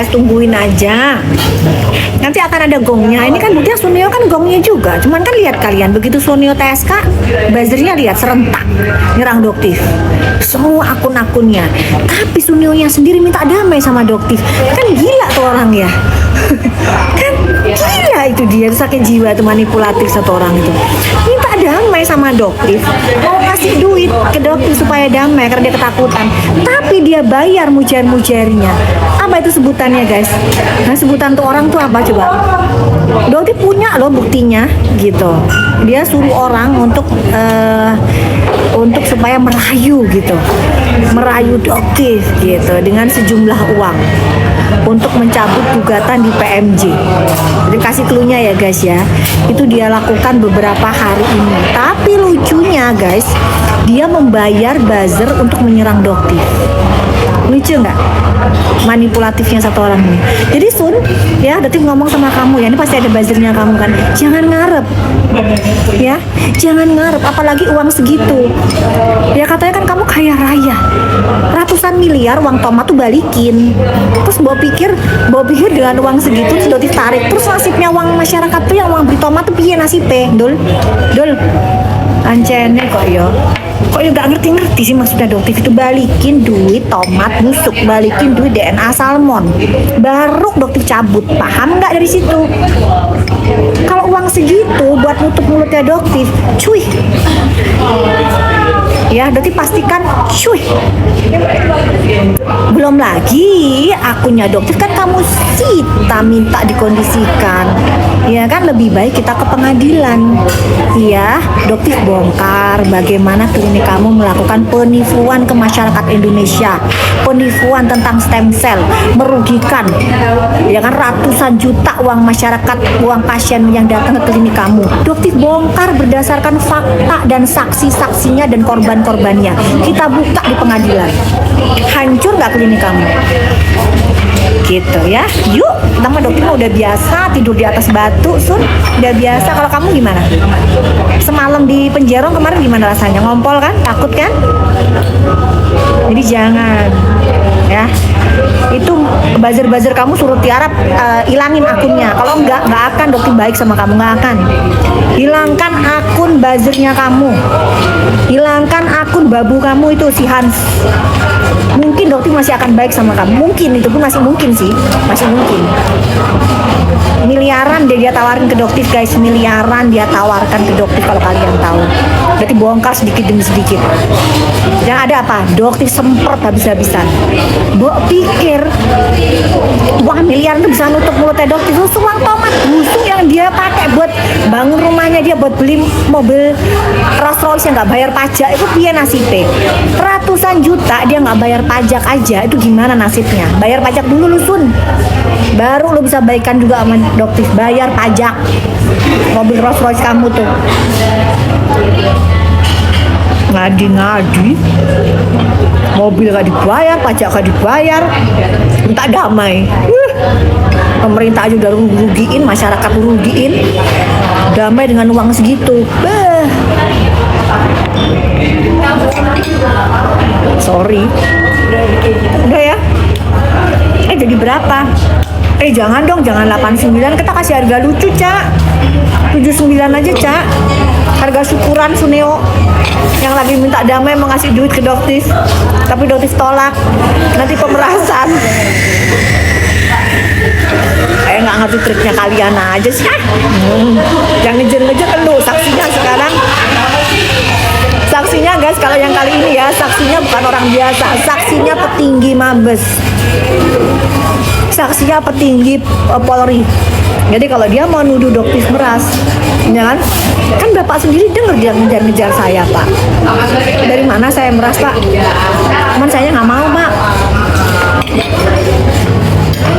guys, tungguin aja. Nanti akan ada gongnya. Ini kan buktinya Sunio kan gongnya juga. Cuman kan lihat kalian, begitu Sunio TSK, buzzernya lihat serentak nyerang Doktif. Semua akun-akunnya. Tapi Sunionya sendiri minta damai sama Doktif. Kan gila tuh orang ya. Kan gila itu dia, sakit jiwa tuh, manipulatif satu orang itu. Minta damai sama Doktif, mau kasih duit ke Doktif supaya damai karena dia ketakutan. Tapi dia bayar mujer-mujernya. Apa itu sebutannya guys? Nah sebutan tuh orang tuh apa coba? Doktif punya loh buktinya gitu. Dia suruh orang untuk supaya merayu gitu, merayu Doktif gitu dengan sejumlah uang untuk mencabut gugatan di PMJ. Jadi kasih cluenya ya guys ya, itu dia lakukan beberapa hari ini. Tapi lucunya guys, dia membayar buzzer untuk menyerang Doktif. Lucu nggak? Manipulatifnya satu orang ini. Jadi Sun, ya Doktif ngomong sama kamu ya, ini pasti ada buzzernya kamu kan. Jangan ngarep, ya, jangan ngarep. Apalagi uang segitu. Ya katanya kan kamu kaya raya, ratusan miliar uang tomat tuh balikin. Terus bawa pikir dengan uang segitu terus Doktif tarik. Terus nasibnya uang masyarakat tuh yang uang beli tomat tuh piye nasibnya? Dul, ancene kok yo. Kok ya gak ngerti-ngerti sih maksudnya Doktif itu balikin duit tomat busuk, balikin duit DNA salmon, baru Doktif cabut. Paham nggak dari situ? Kalau uang segitu buat nutup mulutnya Doktif, cuy. Ya, Doktif pastikan cuy. Belum lagi akunnya Doktif kan kamu sita, minta dikondisikan. Ya kan lebih baik kita ke pengadilan. Ya, Doktif bongkar bagaimana klinik kamu melakukan penipuan ke masyarakat Indonesia, penipuan tentang stem cell, merugikan ya kan ratusan juta uang masyarakat, uang pasien yang datang ke klinik kamu. Doktif bongkar berdasarkan fakta dan saksi-saksinya dan korban-korbannya. Kita buka di pengadilan. Hancur nggak klinik kamu? Gitu ya. Yuk, nama Doktif udah biasa tidur di atas batu, Sun. Udah biasa. Kalau kamu gimana? Semalam di penjara kemarin gimana rasanya? Ngompol kan? Takut kan? Jadi jangan ya. Itu buzzer kamu suruh Tiara ilangin akunnya. Kalau nggak akan Doktif baik sama kamu, nggak akan. Hilangkan akun buzzernya kamu. Hilangkan akun babu kamu itu si Hans. Mungkin Doktif masih akan baik sama kamu. Mungkin itu pun masih mungkin sih, masih mungkin. Miliaran dia tawarin ke Doktif guys, miliaran dia tawarkan ke Doktif kalau kalian tahu. Berarti bongkar sedikit demi sedikit. Yang ada apa? Doktif semprot habis-habisan. Mbok pikir uang miliaran itu bisa nutup mulutnya Doktif? Itu uang tomat busuk yang dia pakai buat bangun rumahnya dia, buat beli mobil Rolls Royce yang nggak bayar pajak. Itu piye nasibnya? Ratusan juta dia nggak bayar pajak aja, itu gimana nasibnya? Bayar pajak dulu lu Sun, baru lu bisa baikan juga sama Doktif. Bayar pajak mobil Rolls Royce kamu tuh. Ngadi-ngadi, mobil gak dibayar, pajak gak dibayar, minta damai. Pemerintah aja udah rugiin, masyarakat rugiin, damai dengan uang segitu. Sorry. Udah ya. Jadi berapa? Jangan dong, jangan 89, kita kasih harga lucu, Cak. 79 aja, Cak. Harga syukuran Suneo yang lagi minta damai mau ngasih duit ke Doktif, tapi Doktif tolak. Nanti pemerasan. Nggak ngerti triknya kalian aja sih. Yang ngejar-ngejar lu saksinya sekarang. Saksinya guys, kalau yang kali ini ya, saksinya bukan orang biasa, saksinya petinggi Mabes, saksinya petinggi Polri. Jadi kalau dia mau nuduh Doktif meras, ya kan Bapak sendiri dengar dia ngejar-ngejar saya, Pak. Dari mana saya meras, Pak? Cuman saya nggak mau, Pak.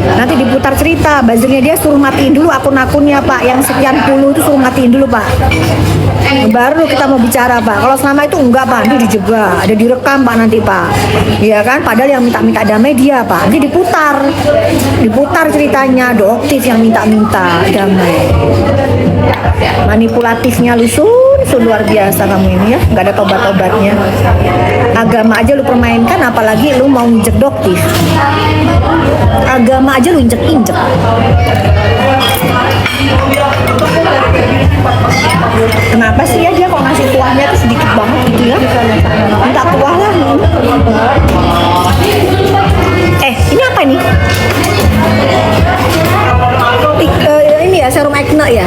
Nanti diputar cerita, buzzernya dia suruh matiin dulu akun-akunnya, Pak. Yang sekian puluh itu suruh matiin dulu, Pak. Baru kita mau bicara, Pak. Kalau selama itu enggak, Pak. Nanti dijebak, ada direkam, Pak, nanti, Pak. Iya kan? Padahal yang minta-minta damai dia, Pak. Nanti diputar ceritanya. Doktif yang minta-minta damai. Manipulatifnya lu Sun luar biasa kamu ini ya. Nggak ada tobat-tobatnya. Agama aja lu permainkan, apalagi lu mau injek doktif. Agama aja lu injek-injek. Kenapa sih ya dia kok ngasih kuahnya tuh sedikit banget gitu ya? Minta kuah lah. Ini apa nih? Ini ya serum acne ya.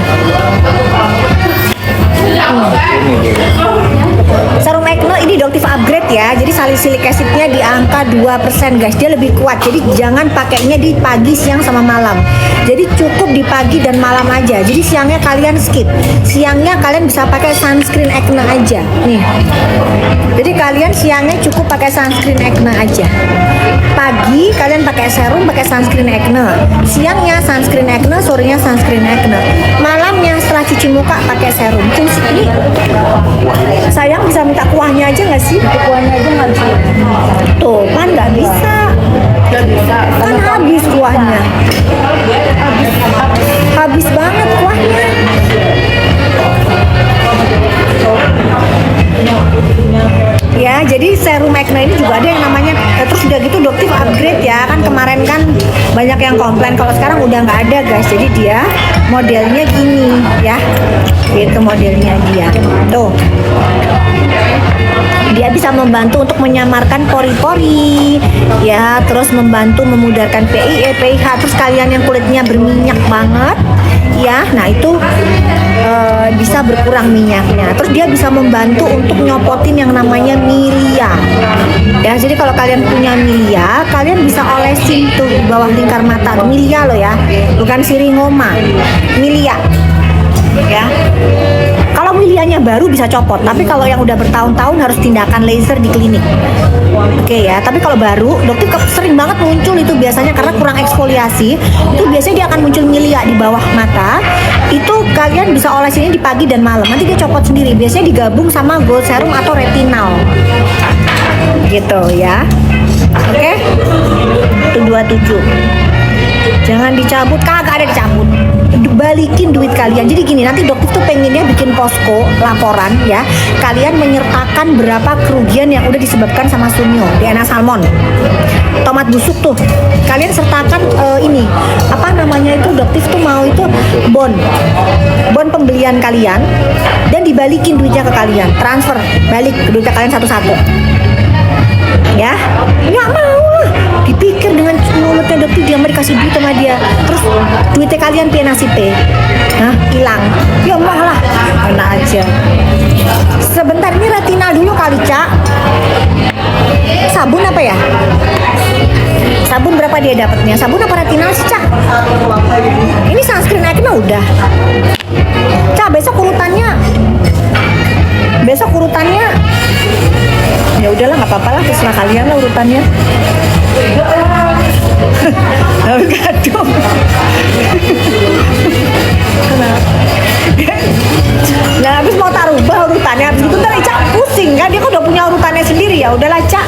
Serum acne ini Doktif upgrade ya. Jadi salicylic acidnya di angka 2% guys. Dia lebih kuat. Jadi jangan pakainya di pagi, siang sama malam. Jadi cukup di pagi dan malam aja. Jadi siangnya kalian skip. Siangnya kalian bisa pakai sunscreen acne aja. Nih. Jadi kalian siangnya cukup pakai sunscreen acne aja. Pagi kalian pakai serum, pakai sunscreen acne. Siangnya sunscreen acne, sorenya sunscreen acne. Malamnya setelah cuci muka pakai serum. Fungsi ini sayang bisa minta kuahnya aja nggak sih? Kuahnya aja nggak bisa. Tuh kan nggak bisa. Nggak bisa. Kan habis kuahnya. Habis banget kuahnya. Ya, jadi serum acne ini juga ada yang namanya terus udah gitu Doktif upgrade ya. Kan kemarin kan banyak yang komplain kalau sekarang udah nggak ada guys. Jadi dia modelnya gini ya. Gitu modelnya dia. Tuh. Dia bisa membantu untuk menyamarkan pori-pori ya, terus membantu memudarkan PIE, PIH. Terus kalian yang kulitnya berminyak banget ya, nah itu bisa berkurang minyaknya. Terus dia bisa membantu untuk nyopotin yang namanya milia ya. Jadi kalau kalian punya milia, kalian bisa olesin tuh di bawah lingkar mata. Milia loh ya, bukan siringoma, milia ya. Kalau milianya baru bisa copot, tapi kalau yang udah bertahun-tahun harus tindakan laser di klinik. Oke ya, tapi kalau baru, Doktif sering banget muncul itu biasanya karena kurang eksfoliasi. Itu biasanya dia akan muncul milia di bawah mata. Itu kalian bisa olesinnya di pagi dan malam. Nanti dia copot sendiri. Biasanya digabung sama gold serum atau retinal. Gitu ya. Oke. Itu 27. Jangan dicabut, kagak ada dicabut. Balikin duit kalian. Jadi gini, nanti Doktif tuh pengennya bikin posko laporan ya. Kalian menyertakan berapa kerugian yang udah disebabkan sama Sunyo, DNA salmon, tomat busuk tuh. Kalian sertakan ini apa namanya itu, Doktif tuh mau itu bon pembelian kalian dan dibalikin duitnya ke kalian, transfer balik duitnya kalian satu-satu. Ya, nggak mau lah. Dipikir dengan mulutnya Doktif dia mau dikasih duit sama dia, terus duitnya kalian piye nasibnya? Hah, hilang. Ya mau lah, enak aja. Sebentar, ini retinal dulu kali, Cak. Sabun apa ya? Sabun berapa dia dapatnya? Sabun apa retinal sih, Cak? Ini sunscreen acne udah. Cak, besok urutannya ya udahlah, nggak apa-apa lah, terserah kalian lah urutannya. Tapi kadang nah habis mau tak rubah urutannya, habis itu ntar Ica pusing kan, dia kan udah punya urutannya sendiri. Ya udahlah, Cak,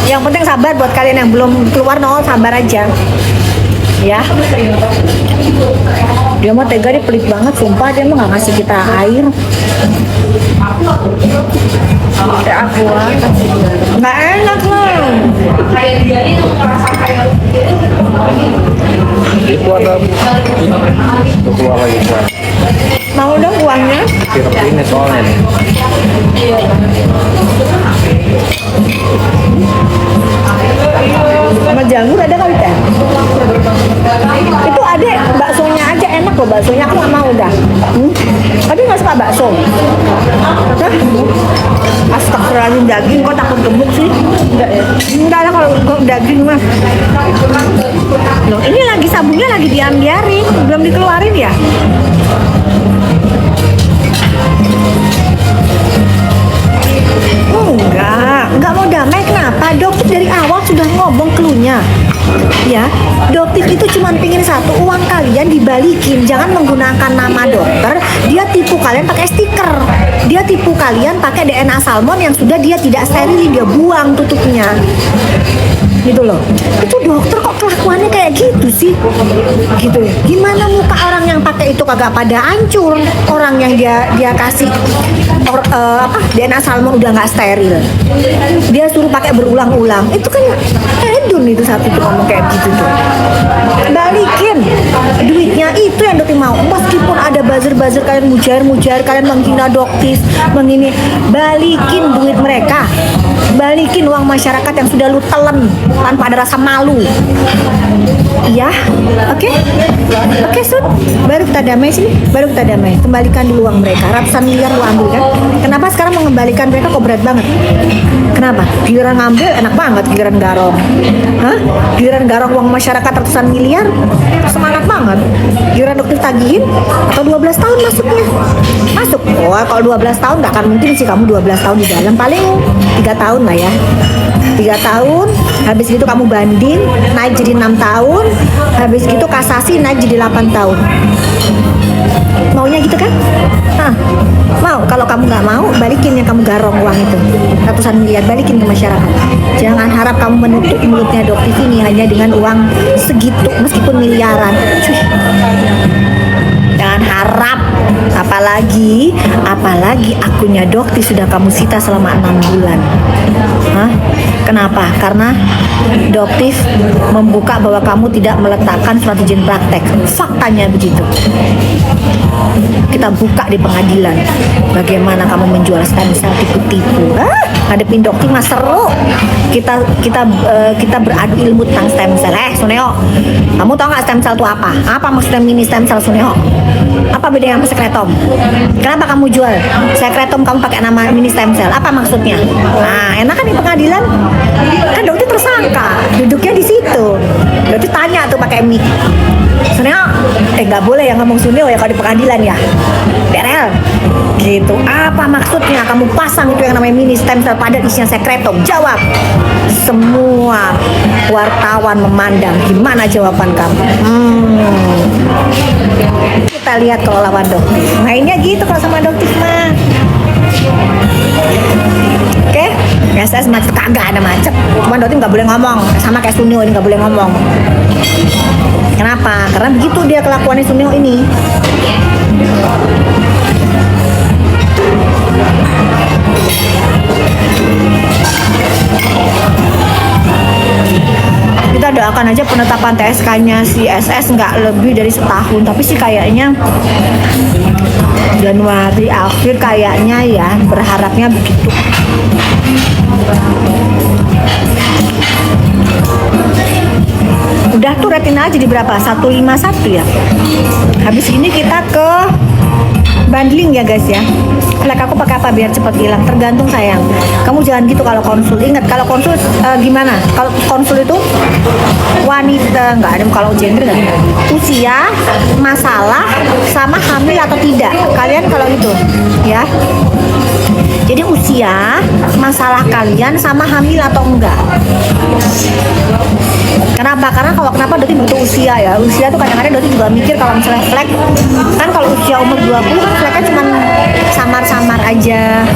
yang penting sabar. Buat kalian yang belum keluar nol, sabar aja ya. Dia mah tega, dia pelit banget sumpah. Dia mah nggak ngasih kita air. Udah aku nggak enak loh. Itu ada kuah lagi kuah. Mau dong kuahnya? Sirup ini soalnya nih. Sama jamur ada kali Teh? Itu ada baksonya aja enak loh, baksonya aku nggak mau dah. Tapi nggak suka bakso. Hah? Astagfirullahaladzim, daging kok takut gemuk sih? Enggak ya? Enggak lah kalau daging mah. Loh, ini lagi sabunnya lagi diambiarin, belum dikeluarin ya? Enggak mau damai. Kenapa? Doktif dari awal sudah ngomong keluhnya ya. Doktif itu cuma pingin satu, uang kalian dibalikin. Jangan menggunakan nama dokter. Dia tipu kalian pakai stiker, dia tipu kalian pakai DNA salmon yang sudah dia tidak sterilin, dia buang tutupnya. gitu loh. Itu dokter kok kelakuannya kayak gitu sih, gitu. Gimana muka orang yang pakai itu kagak pada hancur, orang yang dia kasih DNA salmon udah nggak steril, dia suruh pakai berulang-ulang, itu kan hedon itu satu tuh ngomong kayak gitu tuh. Balikin duitnya, itu yang dokter mau. Meskipun ada buzzer kalian mujar kalian menghina dokter, mengini, balikin duit mereka, balikin uang masyarakat yang sudah lu telan tanpa ada rasa malu. Iya, oke, Sun, baru kita damai sini, baru kita damai. Kembalikan dulu uang mereka, ratusan miliar lu ambil kan. Kenapa sekarang mengembalikan mereka kok berat banget? Kenapa? Giliran ngambil enak banget, giliran garong. Hah? Giliran garong uang masyarakat ratusan miliar, semangat banget. Giliran dokter tagihin, atau 12 tahun masuknya. Masuk. Oh, kalau 12 tahun nggak akan mungkin sih kamu 12 tahun di dalam, paling 3 tahun lah ya. 3 tahun, habis itu kamu banding, naik jadi 6 tahun, habis itu kasasi naik jadi 8 tahun. Maunya gitu kan? Hah, mau. Kalau kamu nggak mau, balikin yang kamu garong uang itu, ratusan miliar, balikin ke masyarakat. Jangan harap kamu menutup mulutnya dokter ini hanya dengan uang segitu, meskipun miliaran. Cuy. Jangan harap, apalagi akunnya dokter sudah kamu sita selama 6 bulan. Hah? Kenapa? Karena dokter membuka bahwa kamu tidak meletakkan surat izin praktek. Faktanya begitu. Kita buka di pengadilan bagaimana kamu menjual stem cell tipu-tipu. Ngadepin dokter mah seru. Kita beradu ilmu tentang stem cell. Suneo, kamu tahu nggak stem cell itu apa? Apa maksudnya mini stem cell, Suneo? Apa bedanya sama sekretom? Kenapa kamu jual sekretom kamu pakai nama mini stem cell? Apa maksudnya? Nah, enak kan di pengadilan? Kan dokter tersangka, duduknya di situ. Dokter tanya tuh pakai mic. Suneo, nggak boleh yang ngomong Suneo ya kalau di pengadilan ya. Derel, gitu. Apa maksudnya kamu pasang itu yang namanya mini stem cell padahal isinya sekretom? Jawab. Semua wartawan memandang. Gimana jawaban kamu? Kita lihat kalau lawan dokter. Mainnya gitu kalau sama dokter mah. Oke, biasa macet kagak ada macet. Cuma dokter nggak boleh ngomong. Sama kayak Suneo ini nggak boleh ngomong. Kenapa? Karena begitu dia kelakuannya Suneo ini. Kita doakan aja penetapan TSK-nya si SS nggak lebih dari setahun, tapi sih kayaknya Januari akhir kayaknya ya, berharapnya begitu. Udah tuh retina jadi berapa? 151 ya. Habis ini kita ke bundling ya guys ya. Flek aku pakai apa biar cepet hilang? Tergantung sayang. Kamu jangan gitu kalau konsul. Ingat kalau konsul gimana? Kalau konsul itu wanita, nggak ada kalau gender nggak ada. Usia, masalah, sama hamil atau tidak. Kalian kalau itu ya. Jadi usia, masalah kalian sama hamil atau enggak. Kenapa? Karena kenapa dokter butuh usia ya? Usia tuh kadang-kadang dokter juga mikir kalau misalnya flek, kan kalau usia umur 20 kan fleknya cuma samar-samar aja.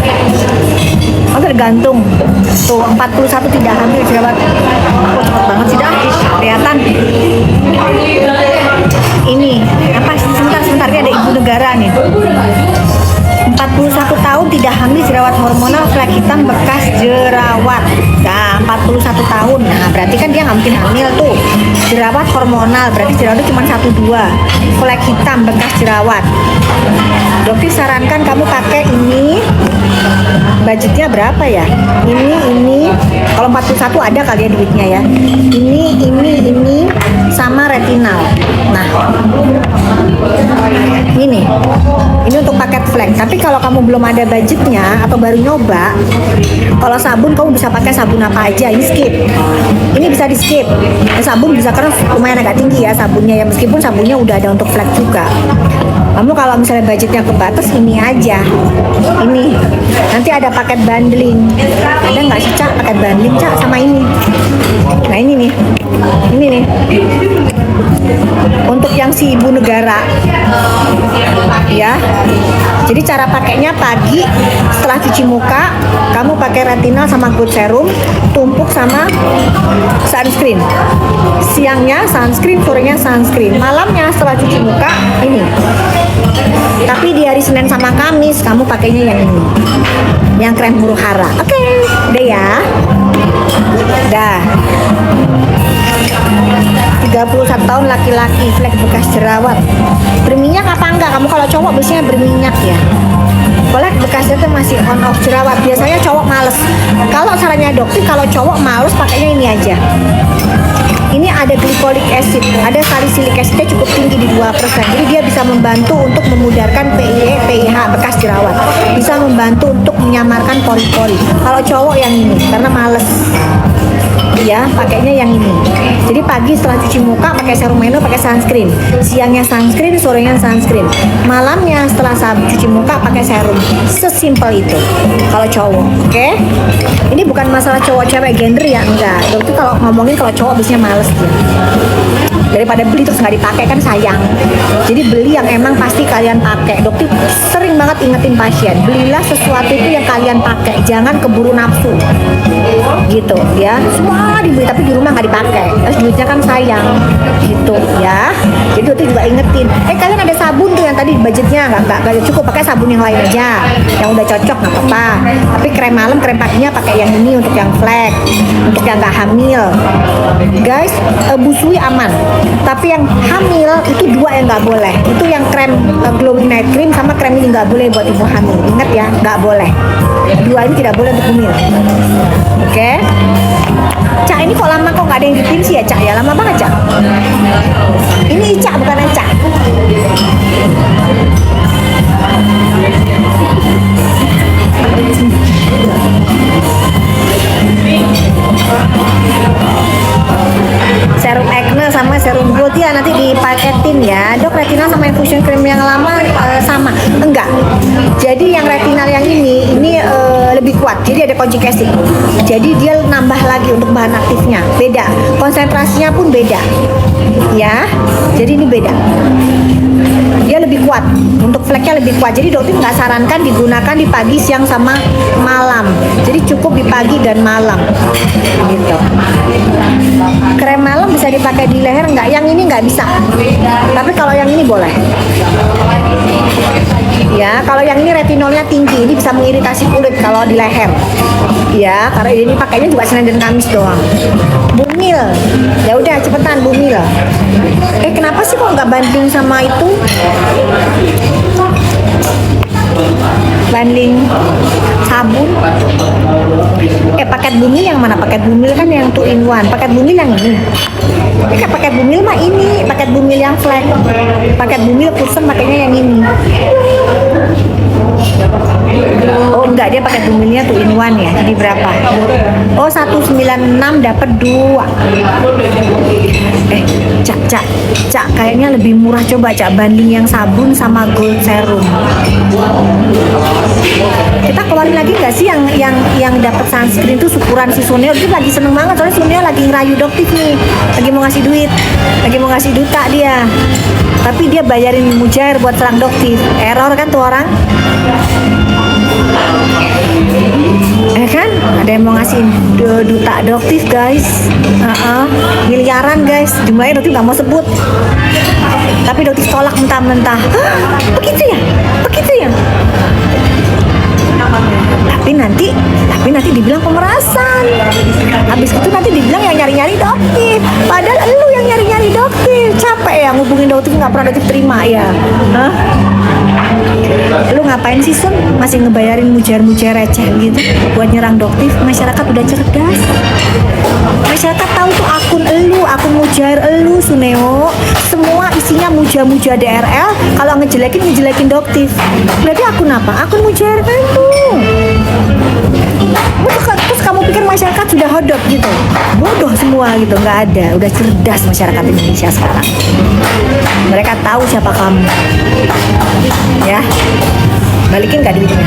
Oh tergantung. Tuh 41 tidak hamil jerawat. Oh cepet banget sih dah. Kelihatan. Ini apa? Sebentar ini ada ibu negara nih. 41 tahun tidak hamil, jerawat hormonal, flek hitam bekas jerawat. Nah, 41 tahun. Nah, berarti kan dia nggak mungkin hamil tuh. Jerawat hormonal, berarti jerawatnya cuma 1-2. Flek hitam bekas jerawat. Dokter sarankan kamu pakai ini. Budgetnya berapa ya? Ini. Kalau 41 ada kali ya duitnya ya. Ini sama retinal. Nah, ini untuk paket flek. Tapi kalau kamu belum ada budgetnya atau baru nyoba, kalau sabun kamu bisa pakai sabun apa aja. Ini skip. Ini bisa di skip. Sabun bisa karena lumayan agak tinggi ya sabunnya ya, meskipun sabunnya udah ada untuk flek juga. Kamu kalau misalnya budgetnya kebatas, ini aja. Ini nanti ada paket bundling. Ada nggak sih Cak paket bundling Cak sama ini? Nah ini nih. Untuk yang si ibu negara ya, Jadi cara pakainya pagi setelah cuci muka, kamu pakai retinol sama good serum, tumpuk sama sunscreen. Siangnya sunscreen, sorenya sunscreen. Malamnya setelah cuci muka ini. Tapi di hari Senin sama Kamis kamu pakainya yang ini. Yang krem huru hara. Oke, udah ya. Dah. 31 tahun laki-laki, flek bekas jerawat. Berminyak apa enggak? Kamu kalau cowok biasanya berminyak ya. Flek bekasnya tuh masih on off jerawat. Biasanya cowok males. Kalau sarannya dokter, kalau cowok males pakainya ini aja. Ini ada glycolic acid, ada salicylic acidnya cukup tinggi di 2%. Jadi dia bisa membantu untuk memudarkan PIH bekas jerawat. Bisa membantu untuk menyamarkan pori-pori. Kalau cowok yang ini karena males. Ya, pakainya yang ini. Jadi pagi setelah cuci muka pakai serum meno, pakai sunscreen. Siangnya sunscreen, sorenya sunscreen. Malamnya setelah cuci muka pakai serum. Sesimpel itu. Kalau cowok, oke? Ini bukan masalah cowok cewek gender ya, enggak. Itu kalau ngomongin kalau cowok biasanya males dia. Daripada beli terus nggak dipakai kan sayang. Jadi beli yang emang pasti kalian pakai. Dokter sering banget ingetin pasien, belilah sesuatu itu yang kalian pakai, jangan keburu nafsu. Gitu ya. Semua dibeli tapi di rumah nggak dipakai. Terus duitnya kan sayang. Gitu ya. Jadi dokter juga ingetin, kalian ada sabun tuh yang tadi budgetnya nggak cukup, pakai sabun yang lain aja. Yang udah cocok nggak apa-apa. Tapi krem malam, krem paginya pakai yang ini untuk yang flek, untuk yang nggak hamil. Guys, busui aman. Tapi yang hamil itu 2 yang nggak boleh. Itu yang krem glowing night cream sama krem ini nggak boleh buat ibu hamil. Ingat ya, nggak boleh. 2 ini tidak boleh untuk hamil. Oke? Cak, ini kok lama kok nggak ada yang dipin sih ya Cak ya? Lama banget Cak. Ini Ica bukan Eca. Serum acne sama serum growth ya nanti dipaketin ya. Dok, retinal sama infusion cream yang lama sama? Enggak. Jadi yang retinal yang ini lebih kuat. Jadi ada conjugate acid. Jadi dia nambah lagi untuk bahan aktifnya. Beda. Konsentrasinya pun beda. Ya. Jadi ini beda. Dia lebih kuat. Untuk fleknya lebih kuat. Jadi dokter nggak sarankan digunakan di pagi, siang sama malam. Jadi cukup di pagi dan malam. Gitu. Krem malam bisa dipakai di leher nggak? Yang ini nggak bisa. Tapi kalau yang ini boleh. Ya, kalau yang ini retinolnya tinggi, ini bisa mengiritasi kulit kalau di leher. Ya, karena ini pakainya juga Senin dan Kamis doang. Bumil, ya udah cepetan Bumil. Kenapa sih kok nggak banding sama itu? Banding sabun. Paket Bumil yang mana? Paket Bumil kan yang 2 in 1. Paket Bumil yang ini. Paket Bumil mah ini, paket Bumil yang flat. Paket Bumil kursen pakainya yang ini. Oh enggak, dia pakai Bumilnya 2 in 1 ya. Jadi berapa? Oh 196 dapat 2. Cak, kayaknya lebih murah, coba Cak banding yang sabun sama gold serum. Kita keluarin lagi nggak sih yang dapat sunscreen tuh syukuran si Suneo. Dia lagi seneng banget soalnya Suneo lagi ngerayu doktif nih, lagi mau ngasih duit, lagi mau ngasih duta dia. Tapi dia bayarin mujair buat serang doktif. Error kan tuh orang. Kan ada yang mau ngasih duta doktif guys. Miliaran guys, jumlahnya doktif nggak mau sebut. Tapi doktif tolak mentah-mentah. Begitu ya. Tapi nanti dibilang pemerasan. Habis itu nanti dibilang yang nyari-nyari doktif. Padahal lu yang nyari-nyari doktif. Capek ya ngubungin doktif, nggak pernah doktif terima ya. Lu ngapain sih Sun? Masih ngebayarin mujair-mujair receh gitu buat nyerang doktif? Masyarakat udah cerdas. Masyarakat tahu tuh akun mujair elu Suneo. Semua isinya muja-muja DRL. Kalau ngejelekin doktif. Berarti akun apa? Akun mujair elu. Terus kamu pikir masyarakat sudah hodop gitu? Bodoh semua gitu, nggak ada. Udah cerdas masyarakat Indonesia sekarang. Mereka tahu siapa kamu. Ya, balikin nggak duitnya?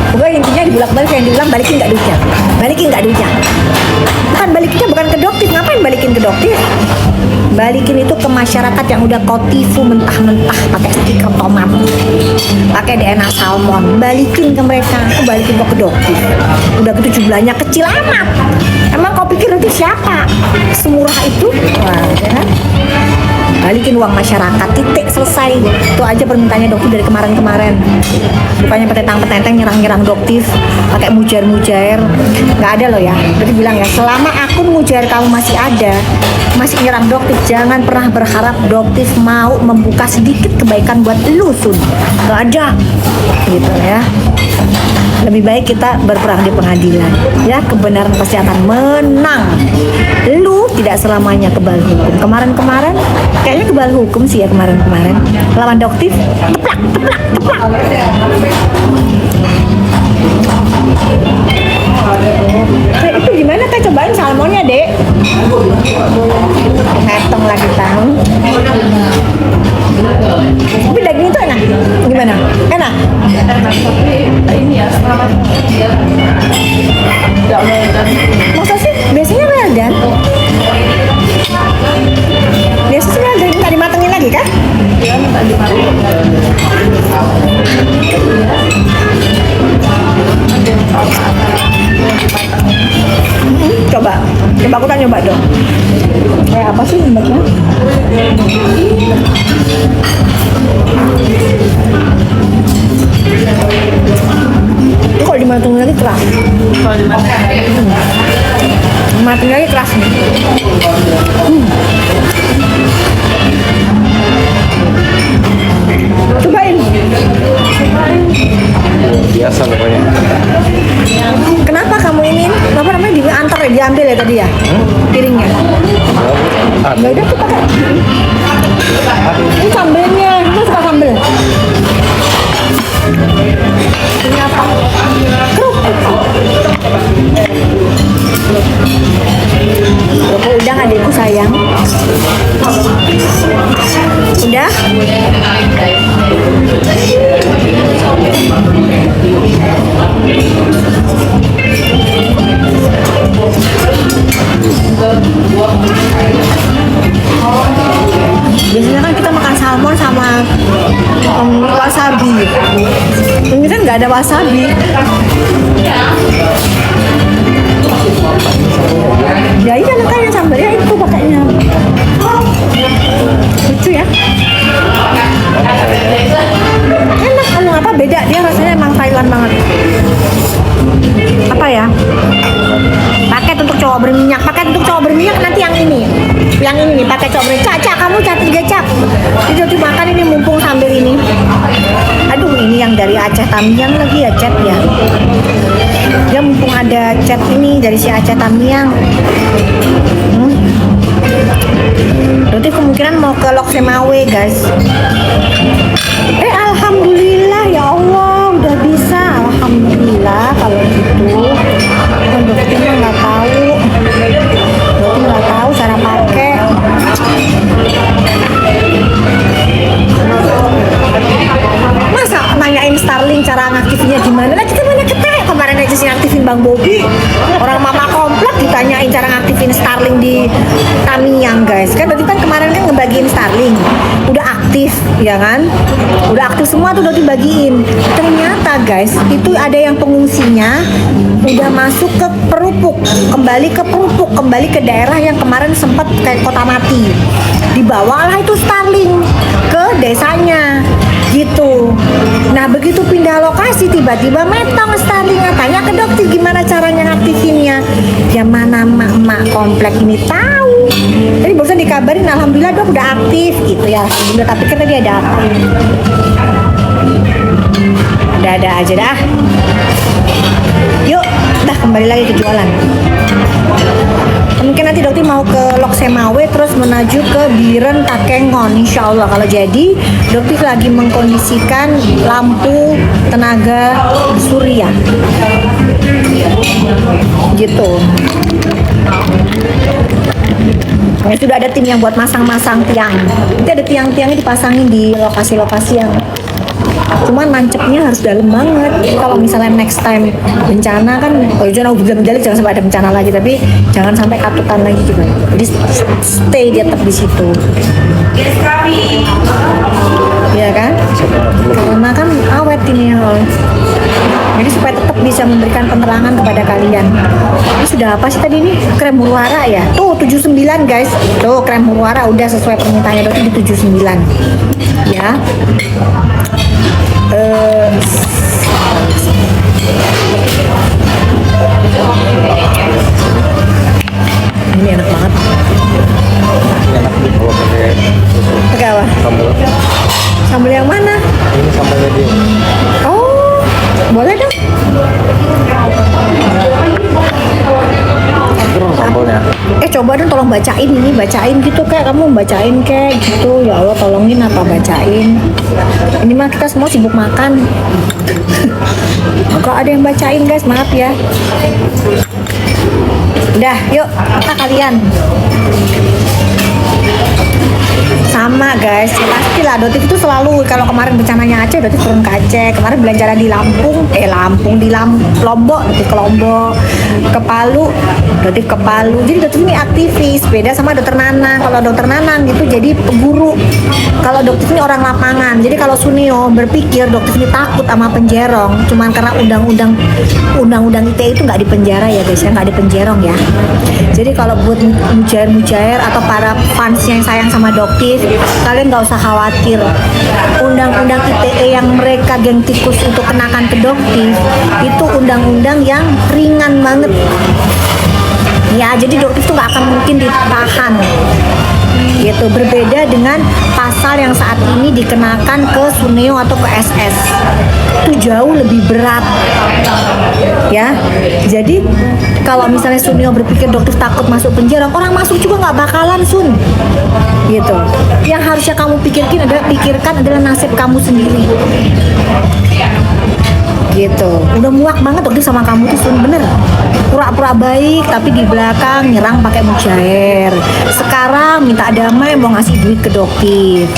Pokoknya intinya dibulak-balik yang dibilang balikin nggak duitnya? Bukan balikinnya bukan ke doktif, ngapain balikin ke ke dokter, balikin itu ke masyarakat yang udah kau tipu mentah-mentah pakai stiker tomat, pakai DNA salmon, balikin ke mereka. Aku balikin kok ke dokter. Udah gitu jumlahnya kecil amat. Emang kau pikir itu siapa? Semurah itu? Wah, ya kan? Balikin uang masyarakat, titik, selesai. Itu aja permintaannya dokter dari kemarin-kemarin. Bukannya petentang-petenteng nyerang-nyerang dokter pakai mujair-mujair. Nggak ada loh ya. Jadi bilang ya, selama akun mujair kamu masih ada, masih nyerang dokter, jangan pernah berharap dokter mau membuka sedikit kebaikan buat lu, Sun. Nggak ada. Gitu ya. Lebih baik kita berperang di pengadilan. Ya, kebenaran pasti akan menang. Lu tidak selamanya kebal hukum. Kemarin-kemarin kayaknya kebal hukum sih ya kemarin-kemarin. Lawan dokter, teplak, teplak, teplak. Itu gimana teh, cobain salmonnya, Dek. Ngetong lagi tahu. Tapi daging itu enak. Gimana? Enak? Ini ya, selamat. Tidak melelehkan. Masa sih? Biasanya well done. Biasanya sih well done, nggak dimatengin lagi kan? Dia minta dimakan. Coba aku kan nyoba dong. Kayak apa sih mbaknya? Ini kalau dimatengin lagi keras. Kalau dimakan. Dimatengin lagi keras nih. Cobain. Biasa pokoknya. Kenapa kamu ini? Apa namanya diantar ya, diambil ya tadi ya? Piringnya. Ya udah tuh pakai. Ini sambelnya, itu suka sambel. Ini apa? Kerupuk. Kerupuk udang adikku sayang. Udah? Biasanya kan kita makan salmon sama wasabi. Ini kan nggak ada wasabi. Ya iya makanya sambalnya itu pakainya. Lucu ya. Enak, anu apa beda, dia rasanya emang Thailand banget. Apa ya? Paket untuk cowok berminyak, nanti yang ini nih pakai cowok berminyak. Caca, kamu cantik gak, Cak? Jadi waktu makan ini mumpung sambil ini. Aduh, ini yang dari Aceh Tamiang lagi ya, Chat ya. Dia mumpung ada chat ini dari si Aceh Tamiang. Nanti kemungkinan mau ke Lok Semawe, guys. Alhamdulillah ya Allah udah bisa. Alhamdulillah kalau gitu. Kan dokternya nggak tahu. Dokter nggak tahu cara pakai. Masa nanyain Starlink cara ngaktifnya gimana? Lah kita mana ketek kemarin aja sih ngaktifin Bang Bobi. Orang mama komplek ditanyain cara ngaktifin Starlink di Tamiang, guys. Kan berarti kan kemarin kan ngebagiin Starlink. Udah aktif, ya kan? Udah aktif semua tuh udah dibagiin. Ternyata, guys, itu ada yang pengungsinya udah masuk ke Perupuk, kembali ke daerah yang kemarin sempat kayak kota mati. Dibawalah itu Starlink ke desanya. Gitu. Nah begitu pindah lokasi tiba-tiba metong Starlink. Tanya ke dokter gimana caranya ngaktifinnya. Ya mana mak komplek ini tahu. Jadi barusan dikabarin alhamdulillah dok udah aktif gitu ya. Alhamdulillah, tapi kan tadi ada apa? Ada aja dah. Yuk, dah kembali lagi ke jualan. Mungkin nanti dokter mau ke Lok Semawe terus menuju ke Biren Takengon, insya Allah. Kalau jadi dokter lagi mengkondisikan lampu tenaga surya gitu. Ya, sudah ada tim yang buat masang-masang tiang. Nanti ada tiang-tiangnya dipasangin di lokasi-lokasi yang Cuman nancepnya harus dalam banget. Jadi kalau misalnya next time bencana kan, jangan jangan sampai ada bencana lagi, tapi jangan sampai katutan lagi juga. Jadi stay dia tetap di situ. Iya kan? Karena kan awet ini ya. Jadi supaya tetap bisa memberikan penerangan kepada kalian. Ini sudah apa sih tadi ini? Krem huru hara ya? Tuh 79 guys. Tuh krem huru hara udah sesuai permintaannya dokter di 79. Ya. Ini enak banget. Enak nih kalau pakai susu Pakai apa? sambal. Sambal yang mana? Ini sambalnya dia. Oh, boleh dong. Terus sambalnya. Coba dong tolong bacain ini, bacain gitu kayak kamu bacain kayak gitu. Ya Allah tolongin apa bacain. Ini mah kita semua sibuk makan. Kalau ada yang bacain guys, maaf ya. Udah, yuk kita kalian. Sama guys, pastilah Dotif itu selalu kalau kemarin bencananya Aceh, Dotif turun ke Aceh. Kemarin belanja di Lombok, Dotif ke Lombok, ke Palu, Dotif ke Palu. Jadi Dotif ini aktivis, beda sama Dokter Nanang. Kalau Dokter Nanang itu jadi peguru. Kalau Dotif ini orang lapangan. Jadi kalau Sunio berpikir Dotif ini takut sama penjerong, cuman karena undang-undang ITE itu nggak dipenjara ya guys ya, nggak dipenjerong ya. Jadi kalau buat mujair-mujair atau para fans yang sayang sama Doktif, kalian nggak usah khawatir. Undang-undang ITE yang mereka geng tikus untuk kenakan ke Doktif itu undang-undang yang ringan banget. Ya, jadi Doktif tuh nggak akan mungkin ditahan. Gitu, berbeda dengan pasal yang saat ini dikenakan ke Suneo atau ke SS. Itu jauh lebih berat. Ya. Jadi kalau misalnya Suneo berpikir Doktif takut masuk penjara, orang masuk juga nggak bakalan Sun. Gitu. Yang harusnya kamu pikirkan adalah nasib kamu sendiri. Gitu. Udah muak banget Doktif sama kamu tuh Sun, bener. Pura-pura baik tapi di belakang nyerang pakai mujair. Sekarang minta damai mau ngasih duit ke Doktif.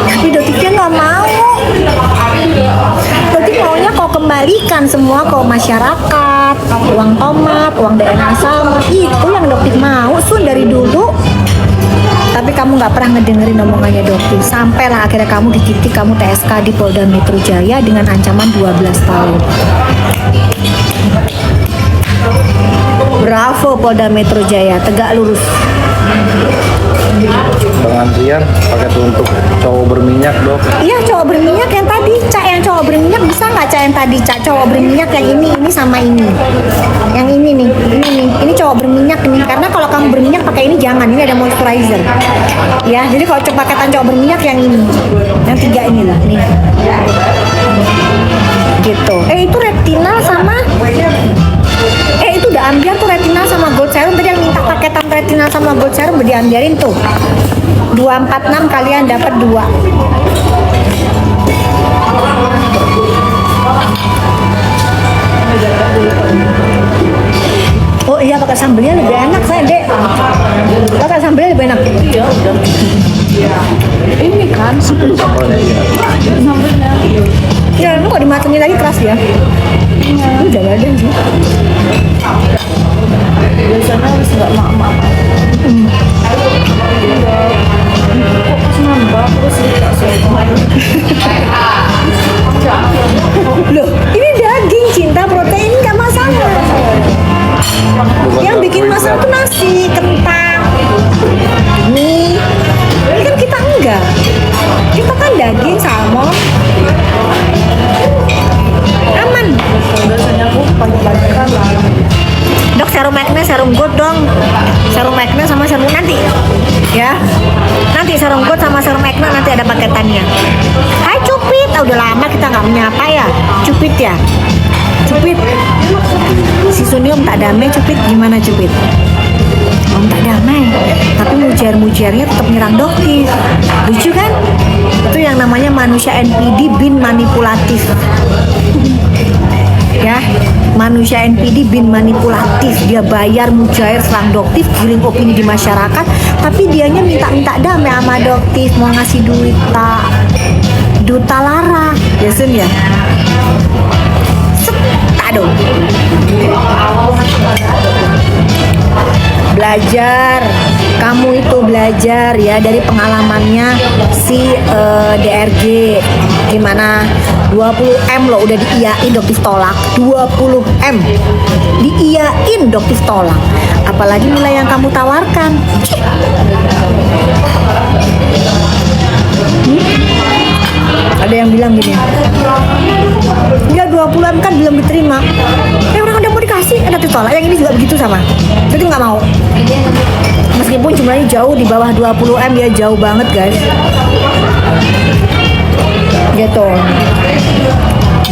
Tapi Doktifnya nggak mau. Doktif maunya kau kembalikan semua ke masyarakat, uang tomat, uang DNA sama. Itu yang Doktif mau Sun dari dulu. Tapi kamu nggak pernah ngedengerin omongannya Doktif. Sampailah akhirnya kamu di titik kamu TSK di Polda Metro Jaya dengan ancaman 12 tahun. Bravo Polda Metro Jaya, tegak lurus. Pengantrian pakai untuk cowok berminyak dok. Iya cowok berminyak yang tadi, Cak, yang cowok berminyak bisa nggak Cak yang tadi, Cak, cowok berminyak yang ini sama ini. Yang ini nih, ini cowok berminyak nih. Karena kalau kamu berminyak pakai ini jangan, ini ada moisturizer. Ya, jadi kalau paketan cowok berminyak yang ini, yang 3 inilah nih. Gitu. Itu retinal sama itu udah ambiar tuh retinal sama gold serum. Tadi yang minta paketan retinal sama gold serum udah diambiarin tuh. 246 kalian dapat 2. Oh iya pakai sambelnya lebih enak saya dek. Pakai sambelnya lebih enak. Iya, udah. Ini kan Sambalnya iya. sambalnya. Ya lu kok dimatengin lagi keras ya. Udah gak ada sih. Biasanya harus nggak mak-mak. Kok pas nambah terus tidak sesuai. Loh ini daging cinta protein nggak masalah. Yang bikin masalah tuh nasi, kentang, mie. Ini kan kita enggak. Kita kan daging, salmon. Aman. Biasanya aku pagi-pagi kan lah. Dok, serum acne, serum good dong. Serum acne sama serum nanti. Ya. Nanti serum good sama serum acne nanti ada paketannya. Hai Cupit, udah lama kita nggak menyapa ya. Cupit ya. Cupit. Si Sunium tak damai Cupit, gimana Cupit? Om tak damai, tapi mujair-mujairnya tetap nyerang Doktif. Lucu kan? Itu yang namanya manusia NPD bin manipulatif. Ya, manusia NPD bin manipulatif. Dia bayar mujair serang Doktif, giring opini di masyarakat, tapi dianya minta damai sama Doktif, mau ngasih duit duta lara, ya Sun ya. Tak dong. Belajar, kamu itu belajar ya dari pengalamannya si DRG, gimana 20M loh udah diiyain Doktif tolak, 20M diiyain Doktif tolak, apalagi nilai yang kamu tawarkan. Ada yang bilang gini, ya 20M kan belum diterima, orang udah mau dikasih ada ditolak. Yang ini juga begitu sama, jadi nggak mau, meskipun jumlahnya jauh di bawah 20M, ya jauh banget guys, gitu.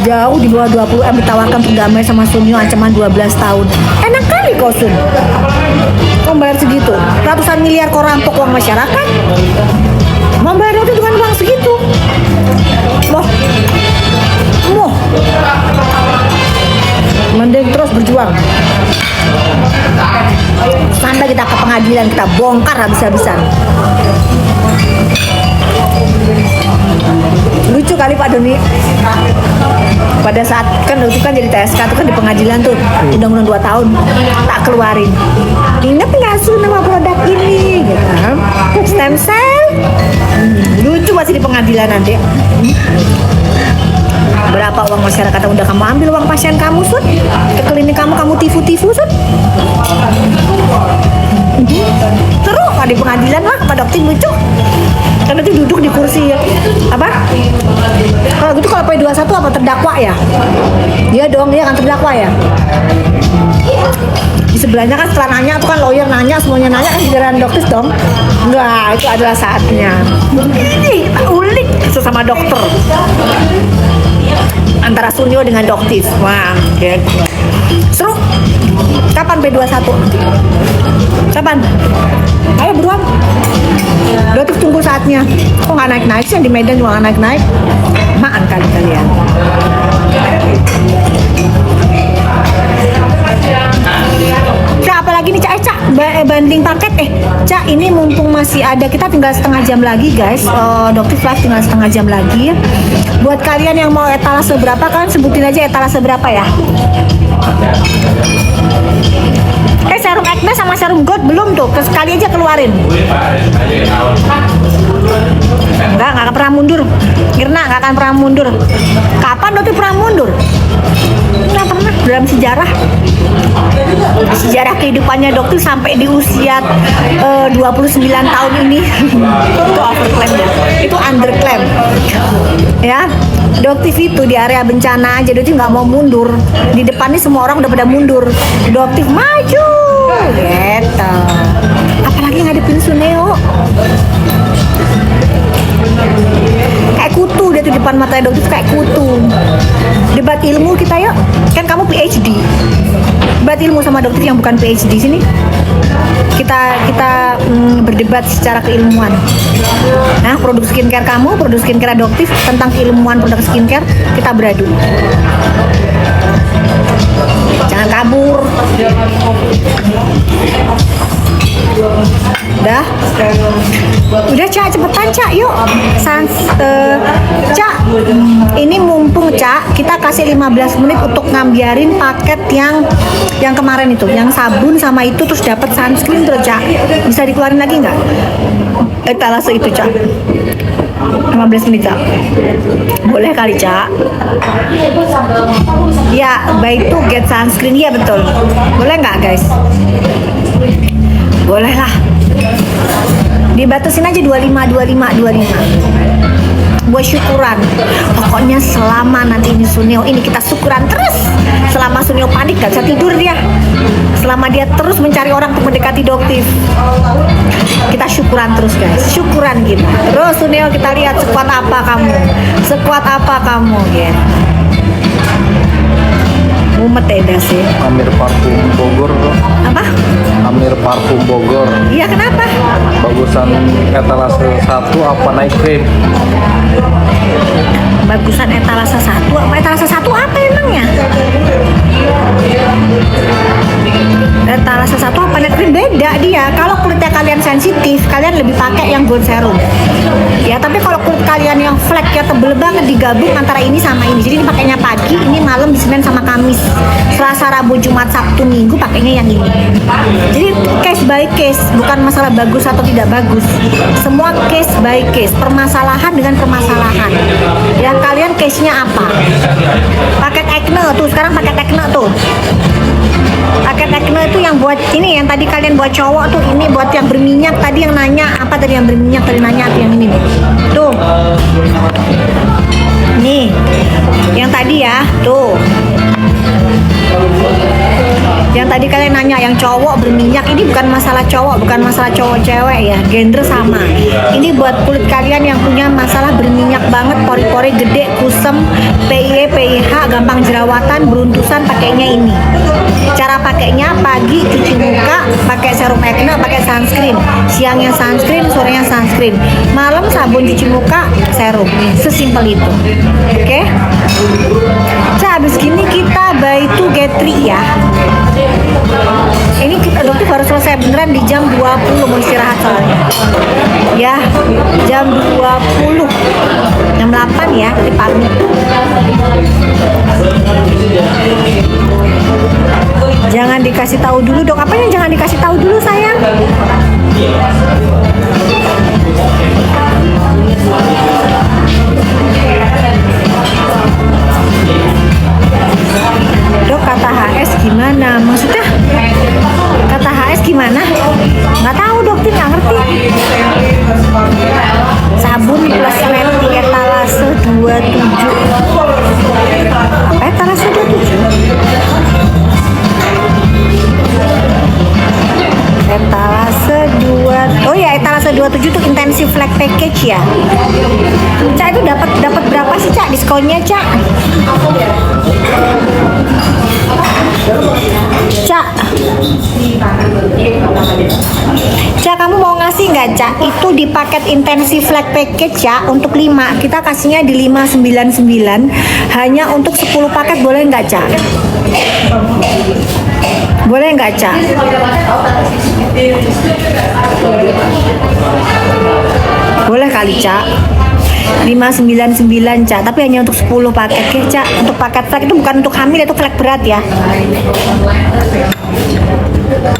Jauh di bawah 20M ditawarkan untuk damai sama Sunyo, ancaman 12 tahun. Enak kali kau Sun, kau bayar segitu, ratusan miliar kau rampok uang masyarakat, mau bayar itu dengan uang segitu. Moh, mending terus berjuang. Sampai kita ke pengadilan, kita bongkar habis-habisan. Lucu kali Pak Doni, pada saat kan itu kan jadi TSK itu kan di pengadilan tuh, undang-undang 2 tahun tak keluarin. Ingat nggak Sun nama produk ini, gitu kan? Stem cell. Lucu masih di pengadilan nanti. Berapa uang masyarakat yang udah kamu ambil, uang pasien kamu Sun, ke klinik kamu tifu Sun. Terus di pengadilan lah Pak Dokter lucu. Kan nanti duduk di kursi apa? Kalau gitu kalau P21 apa terdakwa ya? Dia dong, dia akan terdakwa ya. Di sebelahnya kan setelah nanya tuh kan lawyer nanya, semuanya nanya kan giliran Dokter dong. Enggak, itu adalah saatnya. Ulik sesama dokter. Antara Sunyo dengan Doktif. Wah, seru. Kapan P21? Kapan? Ayo buruan. Doktif tunggu saatnya. Kok nggak naik-naik sih, yang di Medan juga nggak naik-naik. Maan kali kalian. Cak, apalagi nih Cak, banding paket Cak, ini mumpung masih ada, kita tinggal setengah jam lagi guys. Doktif live tinggal setengah jam lagi. Buat kalian yang mau etalase berapa, kan sebutin aja etalase berapa ya. Serum Acne sama serum Gold belum tuh, sekali aja keluarin. Enggak akan pernah mundur. Mirna nggak akan pernah mundur. Kapan Dokter pernah mundur? Nggak pernah. Dalam sejarah kehidupannya Dokter sampai di usia 29 tahun ini itu overclaim ya, itu underclaim ya. Doktif itu di area bencana aja Doktif nggak mau mundur, di depannya semua orang udah pada mundur, Doktif maju gitu. Apalagi ngadepin Suneo kayak kutu, dia tuh depan mata Doktif kayak kutu. Debat ilmu kita yuk, kan kamu PhD, debat ilmu sama Doktif yang bukan PhD sini. Kita berdebat secara keilmuan. Nah, produk skincare kamu, produk skincare Doktif, tentang keilmuan produk skincare kita beradu. Jangan kabur. Udah Cak, cepetan Cak, yuk. Cak, ini mumpung Cak, kita kasih 15 menit untuk ngambiarin paket yang kemarin itu, yang sabun sama itu, terus dapat sunscreen terus Cak. Bisa dikeluarin lagi nggak? Etalase itu Cak. 15 menit Cak. Boleh kali Cak. Ya, baik tuh get sunscreen, ya betul. Boleh nggak guys? Boleh lah. Dibatasin aja 25 buat syukuran. Pokoknya selama nanti ini Suneo ini kita syukuran terus. Selama Suneo panik gak bisa tidur dia, selama dia terus mencari orang untuk mendekati Doktif, kita syukuran terus guys. Syukuran kita terus Suneo, kita lihat sekuat apa kamu gitu. Mumet dah sih. Amir Parfum Bogor tuh. Apa? Amir Parfum Bogor. Iya, kenapa? bagusan etalase 1 apa night cream? Bagusan etalase 1 apa etalase 1 apa emangnya? Etalase 1 apa night cream beda dia. Kalau kulitnya kalian sensitif, kalian lebih pakai yang gold serum. Ya, tapi kalau kulit kalian yang flek ya tebel banget, digabung antara ini sama ini. Jadi dipakainya pagi, ini malam, di Senin sama Kamis. Selasa, Rabu, Jumat, Sabtu, Minggu pakainya yang ini. Jadi case by case, bukan masalah bagus atau tidak bagus. Semua case by case, permasalahan dengan permasalahan. Yang kalian case-nya apa? Paket acne tuh, sekarang paket acne tuh. Paket acne itu yang buat ini, yang tadi kalian buat cowok tuh, ini buat yang berminyak. Tadi yang nanya apa tadi, yang berminyak tadi nanya apa yang ini nih. Tuh. Nih. Yang tadi ya, tuh. Yang tadi kalian nanya yang cowok berminyak, ini bukan masalah cowok, bukan masalah cowok cewek ya, gender sama. Ini buat kulit kalian yang punya masalah berminyak banget, pori-pori gede, kusem, PIE, PIH, gampang jerawatan, beruntusan, pakainya ini. Cara pakainya pagi cuci muka, pakai serum acne, pakai sunscreen. Siangnya sunscreen, sorenya sunscreen. Malam sabun cuci muka, serum. Sesimpel itu. Oke? Habis gini kita buy two get three ya. Ini kita dokter baru selesai beneran di jam 20, mau istirahat soalnya. Ya, jam 20. Jam 8 ya, nanti pamit. Jangan dikasih tahu dulu dok. Apanya jangan dikasih tahu dulu sayang? Dok, kata HS gimana? Maksudnya kata HS gimana? Nggak tahu dokter, nggak ngerti. Sabun plus lenti etalase 27. Etalase 27. Etalase 2. Oh ya, etalase 27 itu intensive flag package ya. Cak, itu dapat berapa sih Cak diskonnya Cak? Cak, kamu mau ngasih nggak Cak? Itu di paket intensive flag package ya, untuk 5. Kita kasihnya di 599. Hanya untuk 10 paket, boleh nggak Cak? Boleh nggak Cak? Boleh kali Cak. 599 Cak, tapi hanya untuk 10 paket ya Cak. Untuk paket flag itu bukan untuk hamil, itu flag berat ya.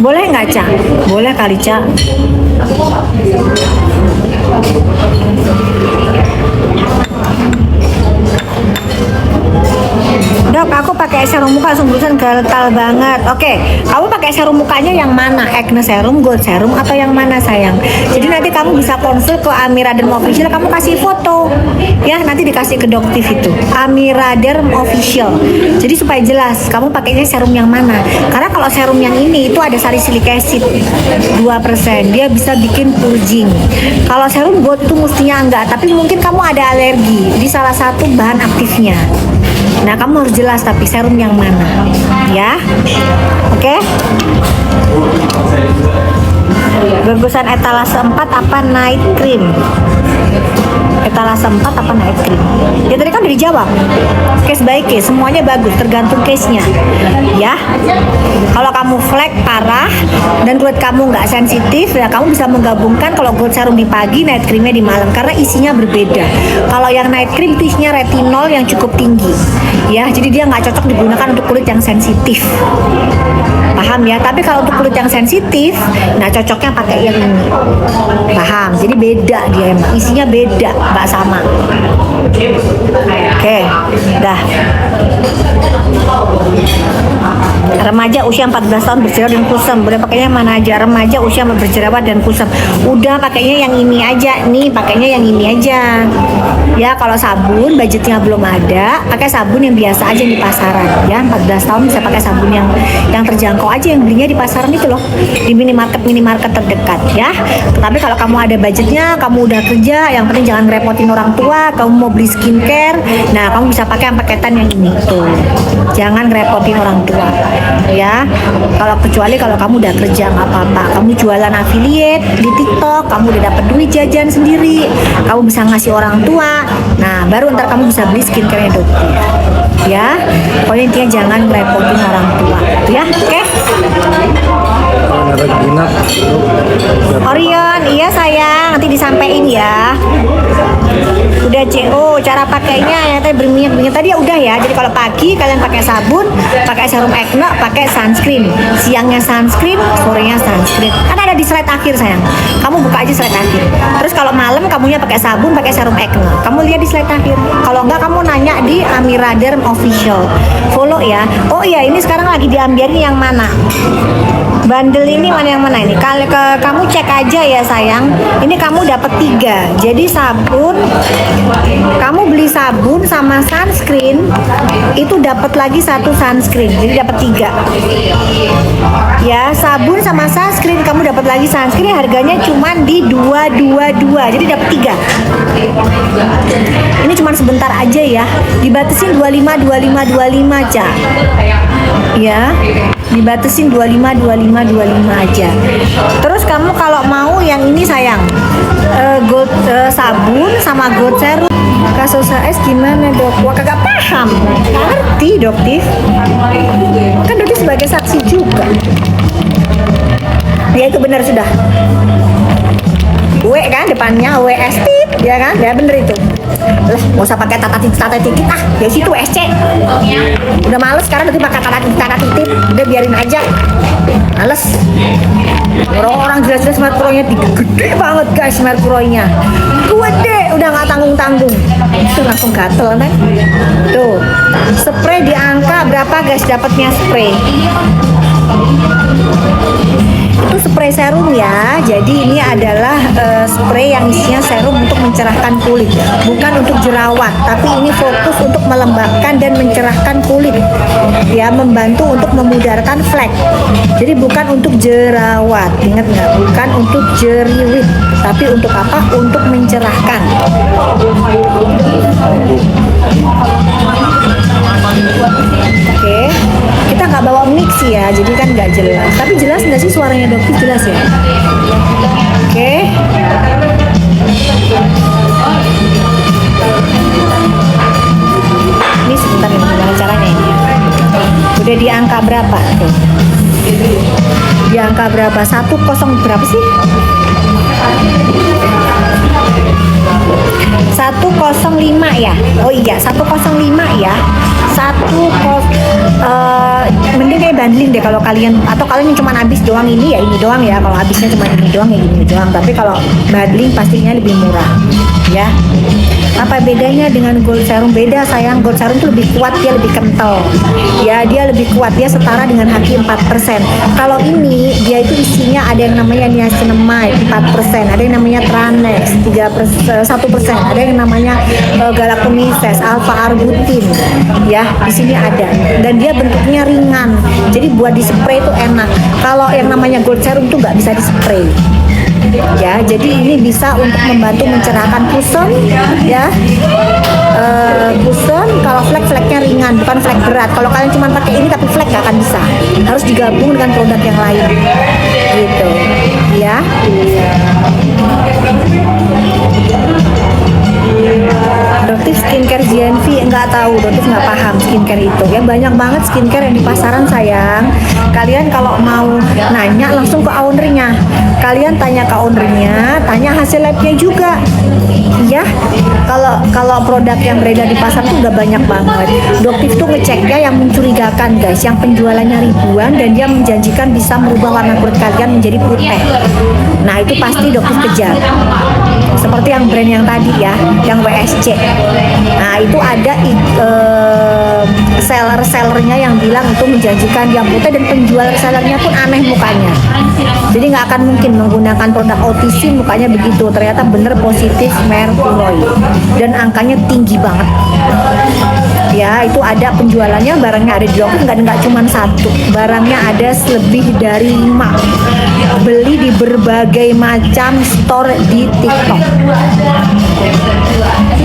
Boleh nggak Cak? Boleh kali Cak. Dok, aku pakai serum muka sumbusan gatal banget. Oke, kamu pakai serum mukanya yang mana? Acne serum, gold serum, atau yang mana sayang? Jadi nanti kamu bisa konsul ke Amira Derm Official, kamu kasih foto. Ya, nanti dikasih ke Doktif itu. Amira Derm Official. Jadi supaya jelas, kamu pakainya serum yang mana. Karena kalau serum yang ini itu ada salicylic acid 2%. Dia bisa bikin purging. Kalau serum gold itu mestinya enggak, tapi mungkin kamu ada alergi di salah satu bahan aktifnya. Nah, kamu harus jelas tapi serum yang mana, ya. Oke? Bagusan etalase 4 apa night cream? Etalase 4 apa night cream? Ya tadi kan udah dijawab. Case by case, semuanya bagus, tergantung case-nya. Ya. Kalau kamu flek parah dan kulit kamu nggak sensitif, ya kamu bisa menggabungkan kalau gold serum di pagi, night creamnya di malam, karena isinya berbeda. Kalau yang night cream itu isinya retinol yang cukup tinggi. Ya, jadi dia nggak cocok digunakan untuk kulit yang sensitif. Paham ya? Tapi kalau untuk kulit yang sensitif, nah cocoknya pakai yang ini. Paham? Jadi beda dia emang, isinya beda, nggak sama. Oke, dah. Remaja usia 14 tahun berjerawat dan kusam, boleh pakainya mana aja? Remaja usia berjerawat dan kusam, udah pakainya yang ini aja. Nih, pakainya yang ini aja. Ya, kalau sabun budgetnya belum ada, pakai sabun yang biasa aja di pasaran. Ya, 14 tahun bisa pakai sabun yang terjangkau aja, yang belinya di pasaran itu loh, di minimarket terdekat ya. Tapi kalau kamu ada budgetnya, kamu udah kerja, yang penting jangan ngerepotin orang tua, kamu mau beli skincare, nah kamu bisa pakai yang paketan yang ini tuh. Jangan ngerepotin orang tua, ya. Kalau kecuali kalau kamu udah kerja nggak apa-apa, kamu jualan affiliate di TikTok, kamu udah dapet duit jajan sendiri, kamu bisa ngasih orang tua, nah baru ntar kamu bisa beli skincare-nya Doktif. Ya, pokoknya intinya jangan ngerepotin orang tua, ya, oke? Ada Gina. Orion, iya sayang, nanti disampaikan ya. Udah CO, cara pakainya ya tadi berminyak tadi ya udah ya. Jadi kalau pagi kalian pakai sabun, pakai serum acne, pakai sunscreen. Siangnya sunscreen, sorenya sunscreen. Kan ada di slide akhir sayang. Kamu buka aja slide akhir. Terus kalau malam kamunya pakai sabun, pakai serum acne. Kamu lihat di slide akhir. Kalau enggak kamu nanya di Amira Derm Official. Follow ya. Oh iya, ini sekarang lagi diambilin yang mana? Bundle ini mana yang mana ini? Kalau kamu cek aja ya sayang. Ini kamu dapat 3. Jadi sabun, kamu beli sabun sama sunscreen itu dapat lagi 1 sunscreen. Jadi dapat 3. Ya, sabun sama sunscreen kamu dapat lagi sunscreen harganya cuma di 222. Jadi dapat 3. Ini cuma sebentar aja ya. Dibatasin 25 aja. Ya, dibatasin 25 aja. Terus kamu kalau mau yang ini sayang, gold sabun sama gold serum. Kasus AS gimana dok? Wah kagak paham, nggak ngerti Doktif. Kan Doktif sebagai saksi juga. Ya itu benar sudah. W kan depannya WS tip, ya kan? Ya bener itu. Lah, nggak usah pakai tata titik ah, ya situ SC. Udah males sekarang nanti pakai tata titik, udah biarin aja. Males. Orang-orang jelas-jelas merkuroinya gede banget guys merkuroinya. Gede, udah nggak tanggung-tanggung. Itu langsung gatel kan? Tuh, spray di angka berapa guys dapatnya spray? Itu spray serum ya. Jadi ini adalah spray yang isinya serum untuk mencerahkan kulit, bukan untuk jerawat, tapi ini fokus untuk melembabkan dan mencerahkan kulit. Ya, membantu untuk memudarkan flek. Jadi bukan untuk jerawat, ingat nggak? Bukan untuk jeriwit, tapi untuk apa? Untuk mencerahkan. Oke, kita nggak bawa mix ya, jadi kan nggak jelas. Tapi jelas nggak sih suaranya Doktif jelas ya? Oke. Ini sebentar ya, gimana caranya ini? Udah di angka berapa? Tuh. Di angka berapa? 10 berapa sih? 105 ya. Oh iya, 105 ya. Mending kayak bundling deh kalau kalian, atau kalian cuma habis doang ini ya ini doang ya. Kalau habisnya cuma ini doang ya ini doang. Tapi kalau bundling pastinya lebih murah ya. Apa bedanya dengan gold serum? Beda sayang, gold serum tuh lebih kuat, dia lebih kental ya, dia lebih kuat, dia setara dengan HQ 4%. Kalau ini dia itu isinya ada yang namanya niacinamide 4%, ada yang namanya Tranex 1%, ada yang namanya galactomises, alpha arbutin ya, di sini ada, dan dia bentuknya ringan, jadi buat di spray itu enak. Kalau yang namanya gold serum tuh nggak bisa di spray ya, jadi ini bisa untuk membantu mencerahkan kusen ya. Kusen kalau flek-fleknya ringan, bukan flek berat. Kalau kalian cuma pakai ini tapi flek gak akan bisa, harus digabung dengan produk yang lain gitu ya. Doktif skincare GNV enggak tahu, Doktif nggak paham skincare itu ya. Banyak banget skincare yang di pasaran sayang. Kalian kalau mau nanya langsung ke ownernya, kalian tanya ke ownernya, tanya hasil labnya juga ya. Kalau produk yang beredar di pasar tuh udah banyak banget. Doktif tuh ngeceknya yang mencurigakan guys, yang penjualannya ribuan dan dia menjanjikan bisa merubah warna kulit kalian menjadi putih. Nah itu pasti Doktif kejar. Seperti yang brand yang tadi ya, yang WSC. Nah itu ada seller-sellernya yang bilang itu menjanjikan yang putih, dan penjual sellernya pun aneh mukanya. Jadi nggak akan mungkin menggunakan produk OTC mukanya begitu. Ternyata bener positif mercury dan angkanya tinggi banget. Ya itu ada penjualannya, barangnya ada di Doktif, nggak cuma satu, barangnya ada lebih dari 5. Beli di berbagai macam store di TikTok.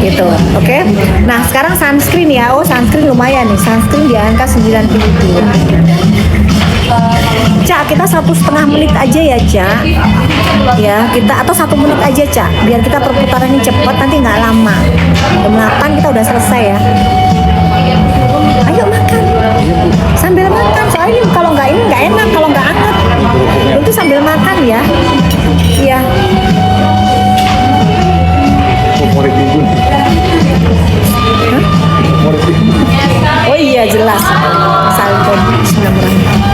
Gitu, oke. Nah, sekarang sunscreen ya. Oh, sunscreen lumayan nih. Sunscreen di angka 92. Cak, kita 1,5 menit aja ya, Cak. Ya, kita atau 1 menit aja, Cak. Biar kita perputarannya cepat, nanti nggak lama. Jam 8 kita udah selesai ya. Ayo makan. Sambil makan, soalnya ini kalau nggak ini nggak enak, kalau nggak anget. Itu sambil makan ya. Iya. Favorit ibu. Favorit ibu. Oh iya jelas. Salpon Bismillahirrahmanirrahim.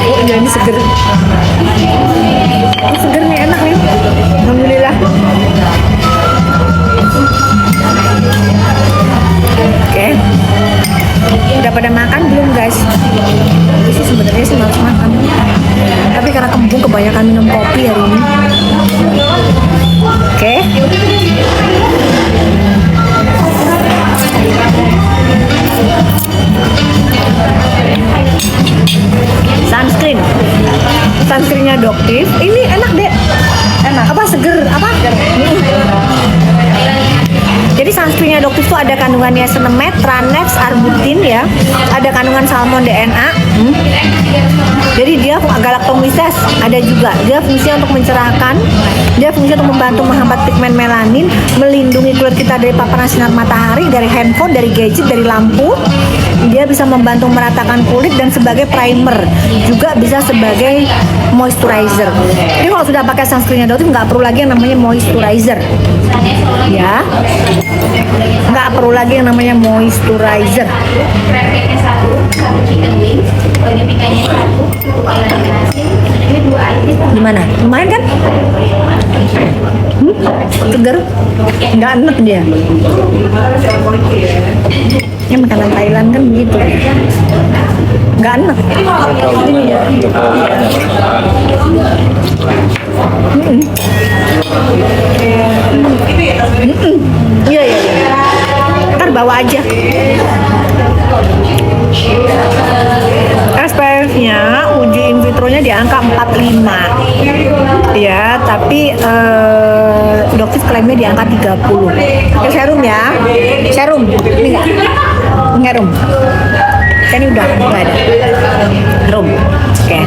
Oh iya ini seger. Oh, seger nih enak nih. Alhamdulillah. Oke. Udah pada makan belum guys? Ini sih sebenarnya sih harus makan. Tapi karena kembung kebanyakan minum kopi hari ini. Oke. Sunscreen. Sunscreennya Doktif. Ini enak deh. Enak. Apa seger? Apa? Jadi sunscreennya Doktif itu ada kandungan niacinamide, tranexamides, arbutin ya. Ada kandungan salmon DNA. Jadi dia galactomyces ada juga. Dia fungsinya untuk mencerahkan, dia fungsinya untuk membantu menghambat pigmen melanin, melindungi kulit kita dari paparan sinar matahari, dari handphone, dari gadget, dari lampu. Dia bisa membantu meratakan kulit dan sebagai primer, juga bisa sebagai moisturizer. Jadi kalau sudah pakai sunscreennya Doktif nggak perlu lagi yang namanya moisturizer. Ya. Nggak perlu lagi yang namanya moisturizer. Gimana? Lumayan kan? Seger? Nggak enak dia. Ini makanan Thailand kan begitu. Nggak enak. Ini ya. Iya iya. Ntar bawa aja. SPF-nya uji in vitro-nya di angka 45 ya, tapi Doktif klaimnya di angka 30. Oke, serum ya, serum ini enggak? Enggak rum, kan ini udah ada rum. Oke.